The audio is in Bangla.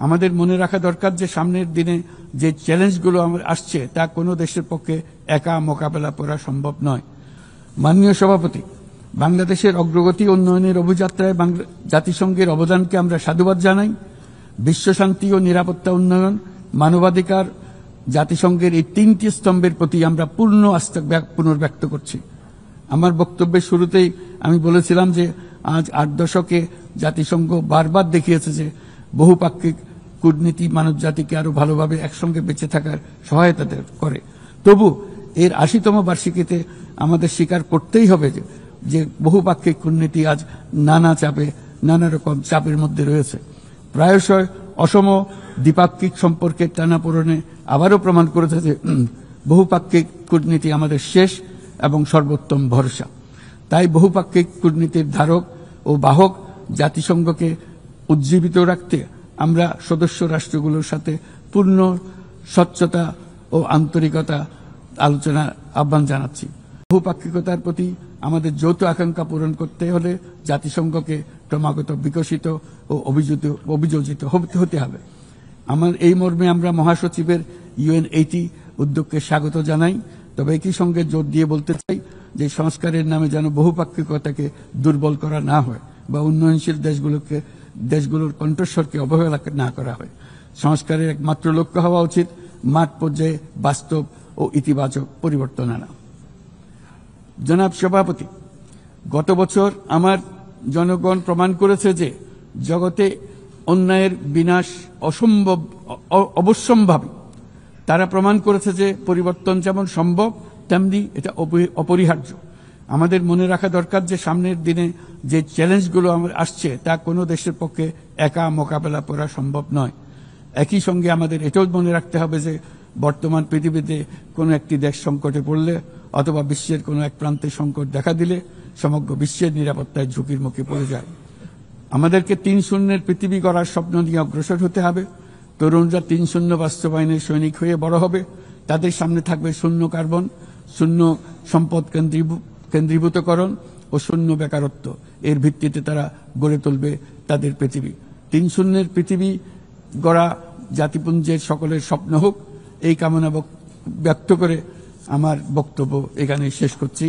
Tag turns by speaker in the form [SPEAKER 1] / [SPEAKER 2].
[SPEAKER 1] আমাদের মনে রাখা দরকার যে সামনের দিনে যে চ্যালেঞ্জগুলো আসছে তা কোনো দেশের পক্ষে একা মোকাবেলা করা সম্ভব নয়। মাননীয় সভাপতি, বাংলাদেশের অগ্রগতি উন্নয়নের অভিযাত্রায় জাতিসংঘের অবদানকে আমরা সাধুবাদ জানাই। বিশ্বশান্তি ও নিরাপত্তা উন্নয়ন, মানবাধিকার, জাতিসংঘের এই তিনটি স্তম্ভের প্রতি আমরা পূর্ণ আস্থা পুনর্ব্যক্ত করছি। আমার বক্তব্যের শুরুতেই আমি বলেছিলাম যে আজ 8 দশকে জাতিসংঘ বারবার দেখিয়েছে যে বহুপাক্ষিক কূটনীতি মানব জাতিকে আরো ভালোভাবে একসঙ্গে বেঁচে থাকার সহায়তা করে। তবু এর 80তম বার্ষিকীতে আমাদের স্বীকার করতেই হবে যে বহুপাক্ষিক কূটনীতি আজ নানা রকম চাপের মধ্যে রয়েছে। প্রায়শই অসম দ্বিপাক্ষিক সম্পর্কের টানাপোড়েনে আবারও প্রমাণ করেছে যে বহুপাক্ষিক কূটনীতি আমাদের শেষ এবং সর্বোত্তম ভরসা। তাই বহুপাক্ষিক কূটনীতির ধারক ও বাহক জাতিসংঘকে উজ্জীবিত রাখতে আমরা সদস্য রাষ্ট্রগুলোর সাথে পূর্ণ স্বচ্ছতা ও আন্তরিকতা আলোচনার আহ্বান জানাচ্ছি। বহুপাক্ষিকতার প্রতি আমাদের যৌথ আকাঙ্ক্ষা পূরণ করতে হলে জাতিসংঘকে ক্রমাগত বিকশিত ও অভিযোজিত হতে হবে। এই মর্মে আমরা মহাসচিবের UN80 উদ্যোগকে স্বাগত জানাই। তবে একই সঙ্গে জোর দিয়ে বলতে চাই যে সংস্কারের নামে যেন বহুপাক্ষিকতাকে দুর্বল করা না হয় বা উন্নয়নশীল দেশগুলোর কণ্ঠস্বরকে অবহেলা না করা হয়। সংস্কারের একমাত্র লক্ষ্য হওয়া উচিত মাঠ পর্যায়ে বাস্তব ও ইতিবাচক পরিবর্তন আনা। জনাব সভাপতি, গত বছর আমার জনগণ প্রমাণ করেছে যে জগতে অন্যায়ের বিনাশ অবশ্যম্ভাবী। তারা প্রমাণ করেছে যে পরিবর্তন যেমন সম্ভব তেমনি এটা অপরিহার্য। আমাদের মনে রাখা দরকার যে সামনের দিনে যে চ্যালেঞ্জগুলো আসছে তা কোনো দেশের পক্ষে একা মোকাবেলা করা সম্ভব নয়। একই সঙ্গে আমাদের এটাও মনে রাখতে হবে যে বর্তমান পৃথিবীতে কোনো একটি দেশ সংকটে পড়লে অথবা বিশ্বের কোনো এক প্রান্তে সংকট দেখা দিলে সমগ্র বিশ্বের নিরাপত্তায় ঝুঁকির মুখে পড়ে যায়। আমাদেরকে 3-0 পৃথিবী গড়ার স্বপ্ন নিয়ে অগ্রসর হতে হবে। তরুণরা 3-0 বাস্তবায়নের সৈনিক হয়ে বড় হবে। তাদের সামনে থাকবে শূন্য কার্বন, শূন্য সম্পদ কেন্দ্রীভূতকরণ ও শূন্য বেকারত্ব। এর ভিত্তিতে তারা গড়ে তুলবে তাদের পৃথিবী। 3-0 পৃথিবী গড়া জাতিপুঞ্জের সকলের স্বপ্ন হোক, এই কামনা ব্যক্ত করে আমার বক্তব্য এখানে শেষ করছি।